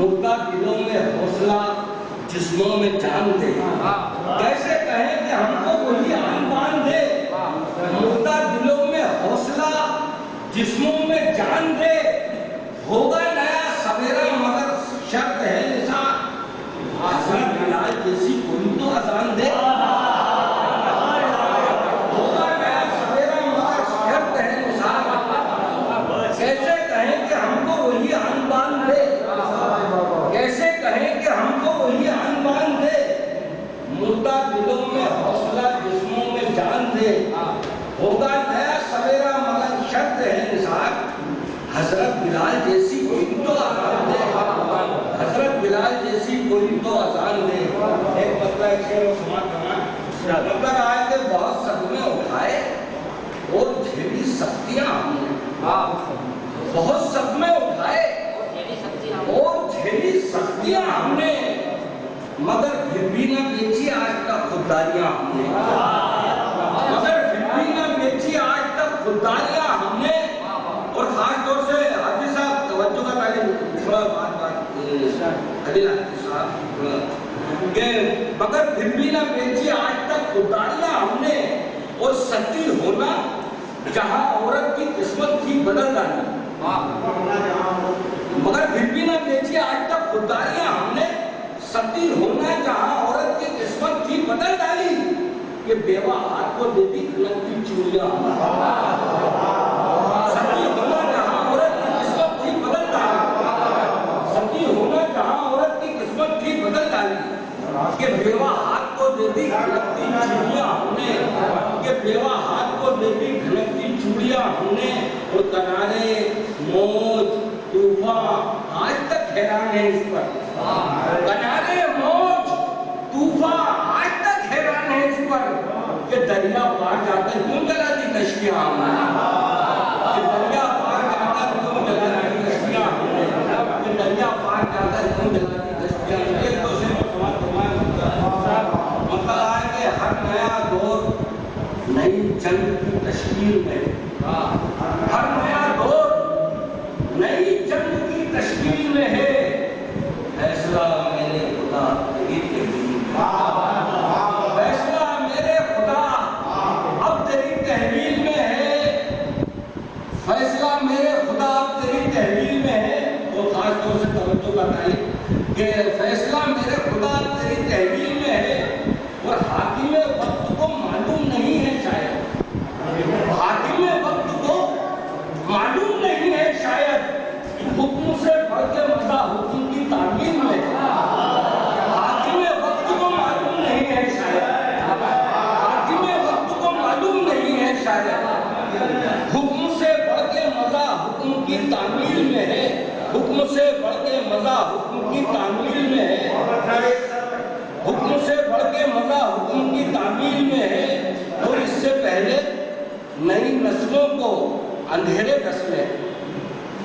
مردہ دلوں میں حوصلہ جسموں میں جان دے. کیسے کہیں کہ ہم کو وہی آن بان دے. مردہ دلوں میں حوصلہ جسموں میں جان دے. ہوگا نیا سویرا مگر شرط ہے نثار. حضرت بلال جیسی کوئی تو اذان دے. ہوگا نیا سویرا مگر شرط ہے نثار. کیسے کہیں کہ ہم کو وہی آن بان دے. کیسے کہیں کہ ہم کو وہی آن بان دے. مردہ دلوں میں حوصلہ جسموں میں جان دے. ہوگا نیا سویرا مگر شرط ہے نثار. حضرت بلال جیسی کوئی تو اذان دے. حضرت بلال جیسی کوئی تو اذان دے. ایک مطلب ایک شعر و سماعت کرنا. مطلب آئے کہ بہت صدمے اٹھائے اور جھیلی سختیاں ہم نے. بہت صدمے اٹھائے اور جھیلی سختیاں ہم نے. مگر پھر بھی نہ بیچی آج تک خودداریاں ہم نے. مگر پھر بھی نہ بیچی آج تک خودداریاں ہم نے. اور خاص طور سے حافظ صاحب توجہ کا تعلیم تھوڑا خلیل حافظ صاحب کہ مگر پھر بھی نہ بیچی آج تک خودداریاں ہم نے. اور ستی ہونا جہاں عورت کی قسمت تھی بدل ڈالی. مگر پھر بھی نہ بیچی آج تک خودداریاں ہم نے. ستی ہونا جہاں عورت کی قسمت تھی بدل ڈالی. کہ بیوہ ہاتھ کو دیتی کھلک کی چوڑیاں ہم نے. ستی ہونا جہاں عورت کی قسمت تھی بدل ڈالی. ستی ہونا جہاں عورت کی قسمت تھی بدل ڈالی. کہ بیوہ ہاتھ کو دیتی کھلکتی چوڑیاں ہم نے. کہ بیوہ ہاتھ کو دیتی کھلکتی چوڑیاں ہم نے. اور کنارے موج طوفان آج تک حیران ہے اس پر. کنارے موج طوفان آج تک حیران ہے اس پر. کہ دریا پار جا کر کیوں جلاتی کشتیاں ہم نے. کہ دریا پار جا کر کیوں جلاتی کشتیاں ہم نے. کہ دریا پار جا کر کیوں جلاتی کشتیاں ہم نے. ایک دوسرے کو سماعت فرمائے. مطلب ہے کہ ہر نیا دور نئی جنگ کی تشکیل میں. ہر نیا دور نئی جنگ کی تشکیل میں ہے. فیصلہ میرے خدا تیری تحویل. فیصلہ میرے خدا اب تیری تحویل میں ہے. فیصلہ میرے خدا اب تیری تحویل میں ہے. وہ خاص طور سے توجہ کا تعلق کہ فیصلہ میرے خدا اب تیری تحویل میں ہے. اور حاکم وقت کو معلوم نہیں ہے شاید. حاکم وقت کو معلوم نہیں ہے شاید. حکم سے بڑھ کے مزہ حکم کی تعمیل میں. حاکم وقت کو معلوم نہیں ہے شاید. حاکم وقت کو معلوم نہیں ہے شاید. حکم سے بڑھ کے مزہ حکم کی تعمیل میں ہے. حکم سے بڑھ کے مزہ حکم کی تعمیل میں ہے. حکم سے بڑھ کے مزہ حکم کی تعمیل میں ہے. اور اس سے پہلے نئی نسلوں کو اندھیرے ڈسلے.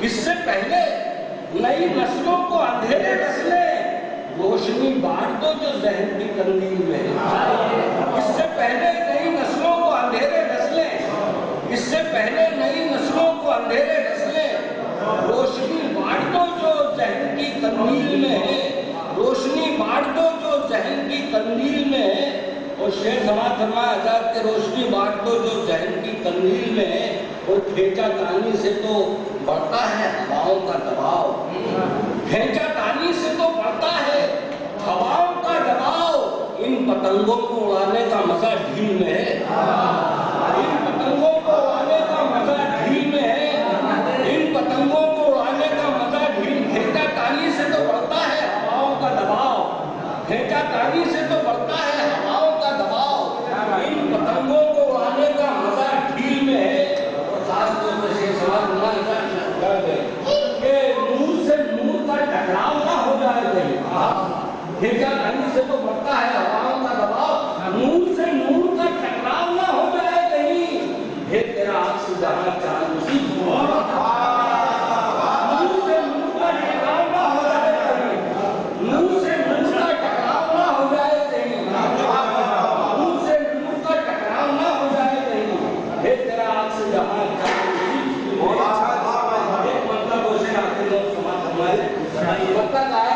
اس سے پہلے نئی نسلوں کو اندھیرے ڈسلے. روشنی بانٹ دو جو ذہن کی قندیل میں ہے. اس سے پہلے نئی نسلوں کو اندھیرے ڈسلے. اس سے پہلے نئی نسلوں کو اندھیرے ڈسلے. روشنی بانٹ دو جو ذہن کی قندیل میں ہے. روشنی بانٹ دو جو ذہن کی قندیل میں ہے. اور شعر سماعت فرمایا حضرت کہ روشنی بانٹ دو جو ذہن کی قندیل میں ہے. اور کھینچا تانی سے تو بڑھتا ہے ہواؤں کا دباؤ. کھینچا تانی سے تو بڑھتا ہے ہواؤں کا دباؤ. ان پتنگوں کو اڑانے کا مزہ ڈھیل میں ہے. ان پتنگوں کو اڑانے کا مزہ ڈھیل میں ہے. ان پتنگوں کو اڑانے کا مزہ ڈھیل. کھینچا تانی سے تو بڑھتا ہے ہواؤں کا دباؤ. کھینچا تانی سے تو بڑھتا ہے ہواؤں کا دباؤ. ان پتنگوں کو اڑانے کا مزہ ڈھیل میں ہے. خاص طور پر شیخ سوال کہ نور سے نور کا ٹکراؤ نہ ہو جائے کہیں. کھینچا تانی سے تو بڑھتا ہے ہواؤں کا دباؤ. نور سے نور کا ٹکراؤ نہ ہو جائے کہیں. ہے تیرا عکس جہاں چاند اسی نور سے نور کا ٹکراؤ نہ ہو جائے کہیں. نور سے نور کا ٹکراؤ نہ ہو جائے کہیں. نور سے نور کا ٹکراؤ نہ ہو جائے کہیں. ہے تیرا عکس جہاں چاند ایک مطلب اسے آتے لوگ سماعت فرمائے. مطلب آیا